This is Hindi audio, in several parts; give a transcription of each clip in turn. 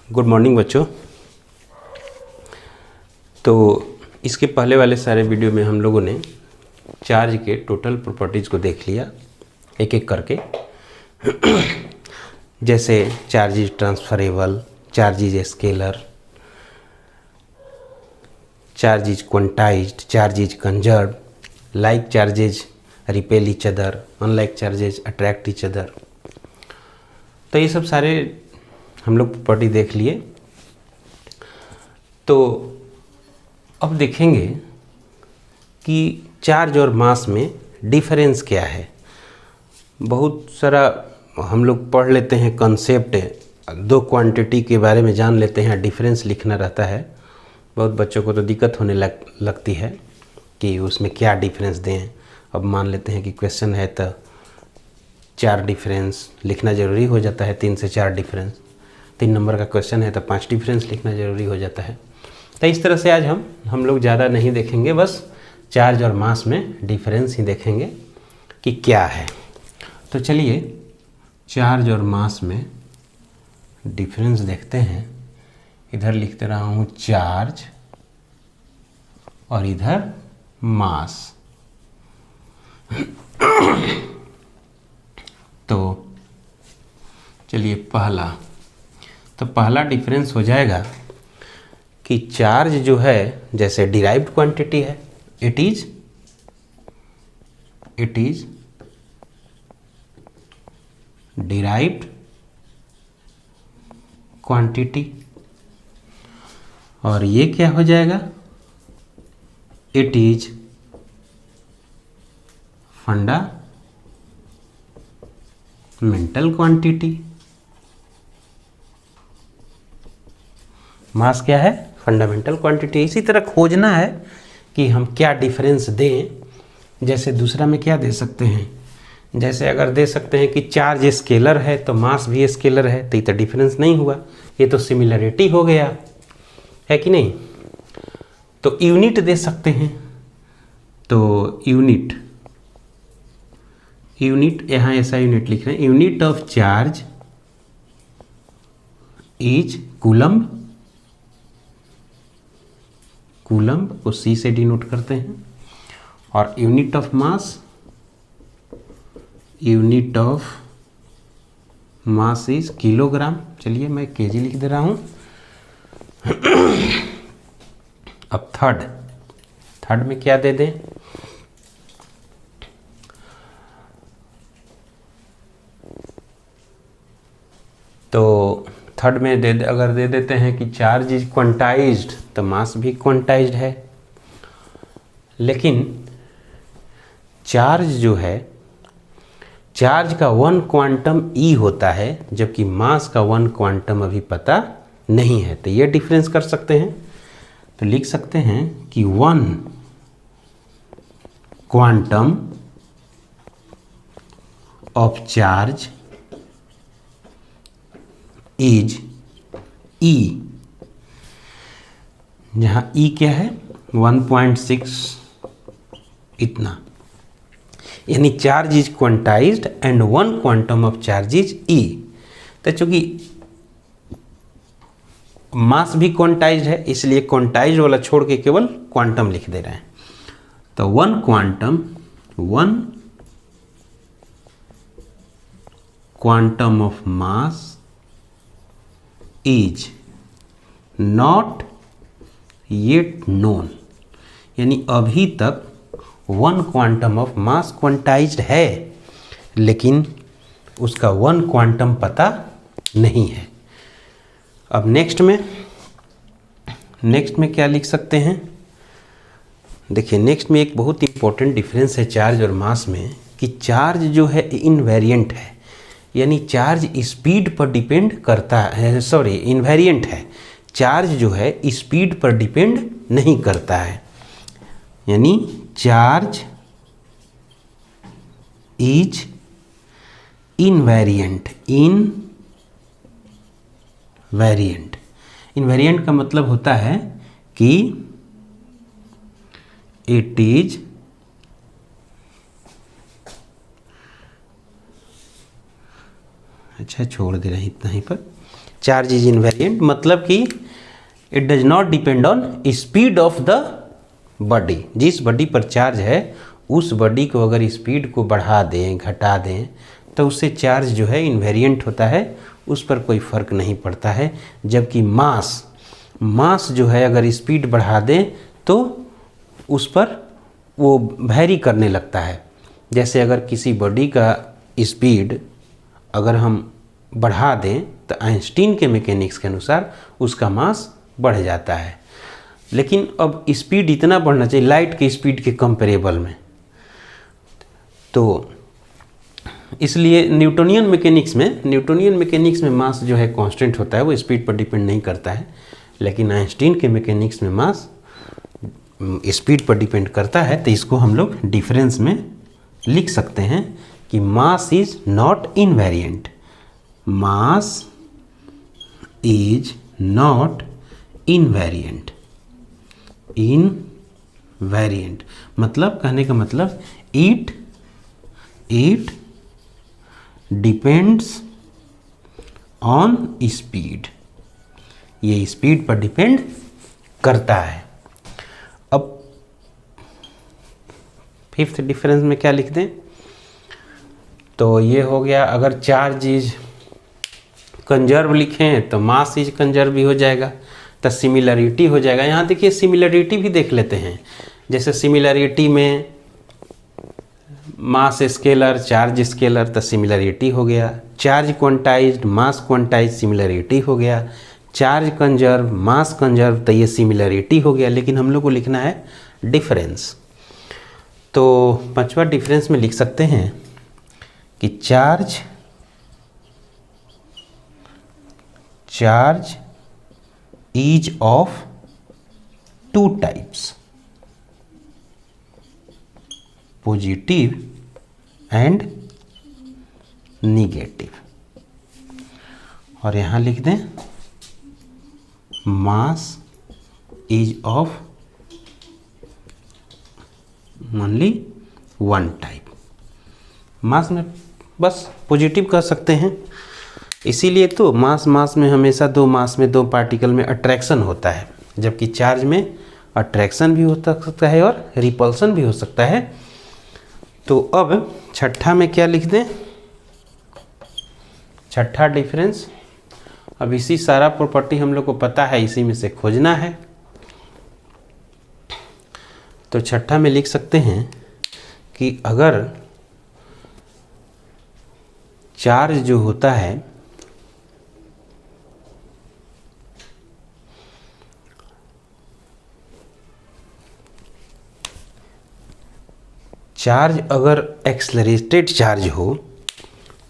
गुड मॉर्निंग बच्चों। तो इसके पहले वाले सारे वीडियो में हम लोगों ने चार्ज के टोटल प्रॉपर्टीज़ को देख लिया एक एक करके। जैसे charge is transferable, charge is scalar, charge is quantized, charge is conserve, like charges repel each other, unlike charges attract each other. तो ये सब सारे हम लोग प्रॉपर्टी देख लिए। तो अब देखेंगे कि चार्ज और मास में डिफरेंस क्या है। बहुत सारा हम लोग पढ़ लेते हैं कंसेप्ट, दो क्वांटिटी के बारे में जान लेते हैं, डिफरेंस लिखना रहता है। बहुत बच्चों को तो दिक्कत होने लगती है कि उसमें क्या डिफरेंस दें। अब मान लेते हैं कि क्वेश्चन है तो 4 डिफरेंस लिखना ज़रूरी हो जाता है, 3 से 4 डिफरेंस। 3 नंबर का क्वेश्चन है तो 5 डिफरेंस लिखना ज़रूरी हो जाता है। तो इस तरह से आज हम लोग ज़्यादा नहीं देखेंगे, बस चार्ज और मास में डिफरेंस ही देखेंगे कि क्या है। तो चलिए चार्ज और मास में डिफरेंस देखते हैं। इधर लिखते रहा हूँ चार्ज और इधर मास। तो चलिए पहला डिफरेंस हो जाएगा कि चार्ज जो है जैसे डिराइव्ड क्वांटिटी है, इट इज डिराइव्ड क्वांटिटी। और ये क्या हो जाएगा, इट इज फंडामेंटल क्वांटिटी। मास क्या है, फंडामेंटल क्वांटिटी। इसी तरह खोजना है कि हम क्या डिफरेंस दें। जैसे दूसरा में क्या दे सकते हैं, जैसे अगर दे सकते हैं कि चार्ज स्केलर है तो मास भी स्केलर है, तो ये तो डिफरेंस नहीं हुआ, ये तो सिमिलरिटी हो गया, है कि नहीं। तो यूनिट दे सकते हैं, तो यूनिट यहाँ ऐसा यूनिट लिख रहे हैं, unit of charge is coulomb को C से डिनोट करते हैं। और unit of mass is kilogram. चलिए मैं केजी लिख दे रहा हूँ। अब थर्ड में क्या दे दें, तो थर्ड में अगर दे देते हैं कि चार्ज इज क्वांटाइज्ड तो मास भी क्वांटाइज्ड है। लेकिन चार्ज जो है, चार्ज का 1 क्वांटम E होता है, जबकि मास का 1 क्वांटम अभी पता नहीं है। तो ये डिफरेंस कर सकते हैं। तो लिख सकते हैं कि 1 quantum of charge is E, जहां E क्या है 1.6 इतना, यानी charge is quantized and 1 quantum of charge is E। तो चूंकि मास भी क्वांटाइज्ड है, इसलिए क्वांटाइज्ड वाला छोड़ के केवल क्वांटम लिख दे रहे हैं। तो 1 quantum of mass is not yet known, यानी अभी तक 1 क्वांटम ऑफ मास क्वांटाइज्ड है, लेकिन उसका 1 क्वांटम पता नहीं है। अब नेक्स्ट में क्या लिख सकते हैं, देखिए नेक्स्ट में एक बहुत इंपॉर्टेंट डिफरेंस है चार्ज और मास में, कि चार्ज जो है इनवेरिएंट है, यानी चार्ज स्पीड पर डिपेंड करता है, इनवेरिएंट है। चार्ज जो है स्पीड पर डिपेंड नहीं करता है, यानी चार्ज इज इनवेरिएंट। इनवेरिएंट का मतलब होता है कि इट इज अच्छा छोड़ दे रहे हैं इतना ही पर, चार्ज इज इनवेरिएंट मतलब कि it does not depend on speed of the body. जिस बॉडी पर चार्ज है उस बॉडी को अगर स्पीड को बढ़ा दें घटा दें तो उससे चार्ज जो है इनवेरिएंट होता है, उस पर कोई फ़र्क नहीं पड़ता है। जबकि मास जो है अगर स्पीड बढ़ा दें तो उस पर वो वैरी करने लगता है। जैसे अगर किसी बॉडी का स्पीड अगर हम बढ़ा दें तो आइंस्टीन के मैकेनिक्स के अनुसार उसका मास बढ़ जाता है। लेकिन अब स्पीड इतना बढ़ना चाहिए लाइट के स्पीड के कंपेरेबल में, तो इसलिए न्यूटोनियन मैकेनिक्स में मास जो है कांस्टेंट होता है, वो स्पीड पर डिपेंड नहीं करता है। लेकिन आइंस्टीन के मैकेनिक्स में मास स्पीड पर डिपेंड करता है। तो इसको हम लोग डिफरेंस में लिख सकते हैं कि mass is not invariant. Mass is not invariant. Invariant मतलब कहने का मतलब इट डिपेंड्स ऑन स्पीड। ये स्पीड पर डिपेंड करता है। अब फिफ्थ डिफरेंस में क्या लिख दें, तो ये हो गया अगर चार्ज इज कंजर्व लिखें तो मास इज कंजर्व भी हो जाएगा, तो सिमिलरिटी हो जाएगा। यहाँ देखिए सिमिलरिटी भी देख लेते हैं। जैसे सिमिलरिटी में मास स्केलर चार्ज स्केलर तो सिमिलरिटी हो गया, चार्ज क्वांटाइज्ड मास क्वांटाइज सिमिलरिटी हो गया, चार्ज कंजर्व मास कंजर्व तो ये सिमिलरिटी हो गया। लेकिन हम लोग को लिखना है डिफरेंस। तो पांचवा डिफरेंस में लिख सकते हैं कि charge is of two types, positive and negative. और यहाँ लिख दें mass is of only one type. Mass में बस पॉजिटिव कह सकते हैं। इसीलिए तो मास में हमेशा दो मास में दो पार्टिकल में अट्रैक्शन होता है, जबकि चार्ज में अट्रैक्शन भी हो सकता है और रिपल्सन भी हो सकता है। तो अब छठा में क्या लिख दें, छठा डिफरेंस। अब इसी सारा प्रॉपर्टी हम लोग को पता है, इसी में से खोजना है। तो छठा में लिख सकते हैं कि अगर चार्ज जो होता है चार्ज अगर एक्सलरेटेड चार्ज हो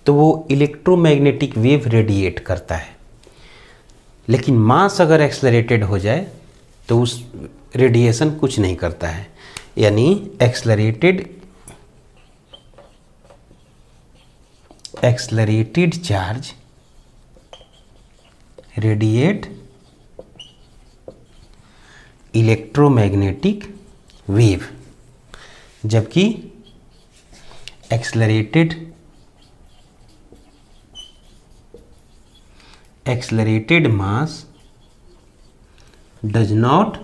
तो वो इलेक्ट्रोमैग्नेटिक वेव रेडिएट करता है। लेकिन मास अगर एक्सलरेटेड हो जाए तो उस रेडिएशन कुछ नहीं करता है। यानी accelerated charge radiate electromagnetic wave, जबकि accelerated mass does not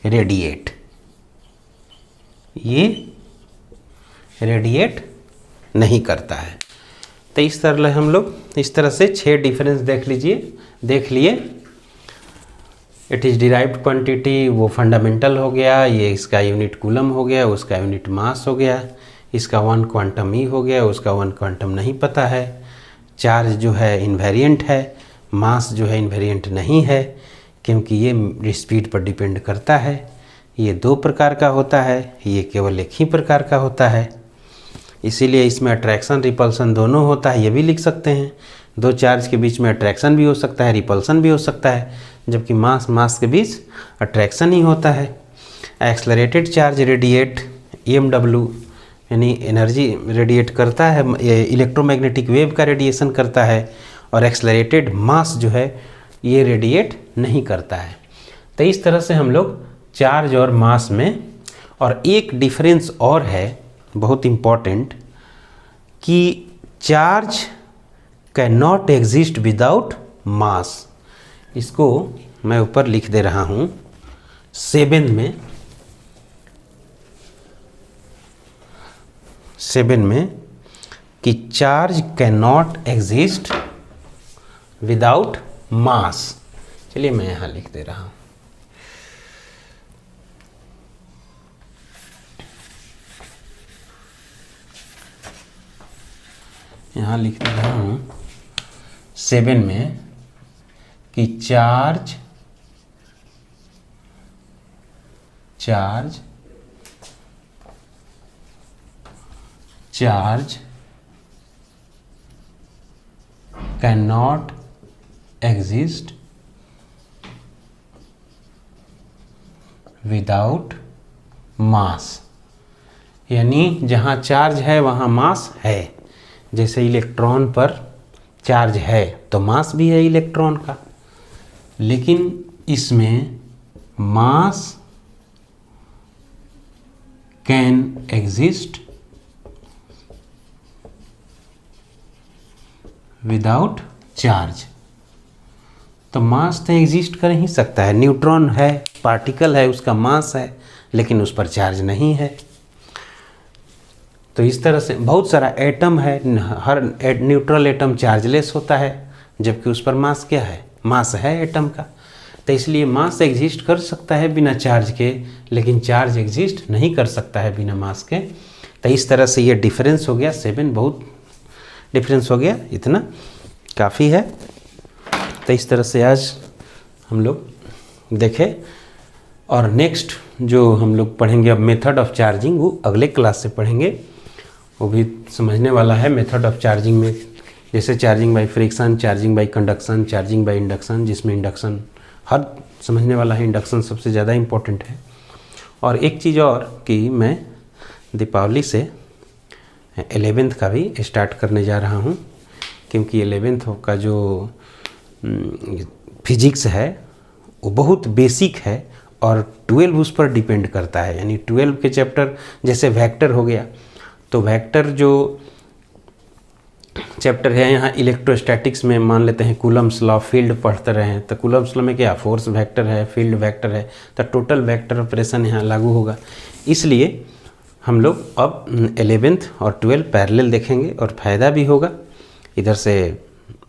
radiate. ये रेडिएट नहीं करता है। तो इस तरह हम लोग इस तरह से 6 डिफरेंस देख लिए। इट इज़ डिराइव्ड क्वांटिटी वो फंडामेंटल हो गया, ये इसका यूनिट कूलम हो गया, उसका यूनिट मास हो गया, इसका 1 क्वांटम ही हो गया, उसका 1 क्वांटम नहीं पता है। चार्ज जो है इनवेरिएंट है, मास जो है इनवेरिएंट नहीं है, क्योंकि ये स्पीड पर डिपेंड करता है। ये 2 प्रकार का होता है, ये केवल एक ही प्रकार का होता है। इसीलिए इसमें अट्रैक्शन रिपल्सन दोनों होता है, ये भी लिख सकते हैं। 2 चार्ज के बीच में अट्रैक्शन भी हो सकता है, रिपल्सन भी हो सकता है, जबकि मास के बीच अट्रैक्शन ही होता है। एक्सलरेटेड चार्ज रेडिएट EMW यानी एनर्जी रेडिएट करता है, इलेक्ट्रोमैग्नेटिक वेव का रेडिएशन करता है, और एक्सलरेटेड मास जो है ये रेडिएट नहीं करता है। तो इस तरह से हम लोग चार्ज और मास में, और एक डिफरेंस और है बहुत इम्पॉर्टेंट कि charge can not exist without mass. इसको मैं ऊपर लिख दे रहा हूँ 7 में कि charge can not exist without mass. चलिए मैं यहाँ लिख दे रहा हूँ। यहाँ लिख दे रहा हूँ 7 में कि charge can not exist without mass. यानी जहाँ चार्ज है वहाँ मास है। जैसे इलेक्ट्रॉन पर चार्ज है तो मास भी है इलेक्ट्रॉन का, लेकिन इसमें मास कैन एग्जिस्ट विदाउट चार्ज। तो मास तो एग्जिस्ट कर ही सकता है। न्यूट्रॉन है, पार्टिकल है, उसका मास है, लेकिन उस पर चार्ज नहीं है। तो इस तरह से बहुत सारा एटम है, हर न्यूट्रल एटम चार्जलेस होता है, जबकि उस पर मास क्या है, मास है एटम का। तो इसलिए मास एग्जिस्ट कर सकता है बिना चार्ज के, लेकिन चार्ज एग्जिस्ट नहीं कर सकता है बिना मास के। तो इस तरह से ये डिफरेंस हो गया 7, बहुत डिफरेंस हो गया, इतना काफ़ी है। तो इस तरह से आज हम लोग देखें, और नेक्स्ट जो हम लोग पढ़ेंगे अब मेथड ऑफ चार्जिंग, वो अगले क्लास से पढ़ेंगे। वो भी समझने वाला है मेथड ऑफ चार्जिंग में, जैसे charging by friction, charging by conduction, charging by induction, जिसमें इंडक्शन हर समझने वाला है, इंडक्शन सबसे ज़्यादा इम्पोर्टेंट है। और एक चीज़ और कि मैं दीपावली से 11th का भी स्टार्ट करने जा रहा हूँ, क्योंकि 11th का जो फिजिक्स है वो बहुत बेसिक है और 12 उस पर डिपेंड करता है। यानी 12 के चैप्टर, जैसे वेक्टर हो गया, तो वेक्टर जो चैप्टर है यहाँ इलेक्ट्रोस्टैटिक्स में, मान लेते हैं कूलम्स लॉ, फील्ड पढ़ते रहे हैं, तो कूलम्स लॉ में क्या फोर्स वेक्टर है, फील्ड वेक्टर है, तो टोटल वेक्टर ऑपरेशन यहाँ लागू होगा। इसलिए हम लोग अब 11th और 12 पैरेलल देखेंगे और फ़ायदा भी होगा। इधर से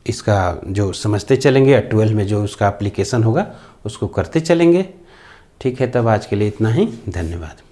इसका जो समझते चलेंगे, और 12 में जो उसका एप्लीकेशन होगा उसको करते चलेंगे। ठीक है, तब आज के लिए इतना ही। धन्यवाद।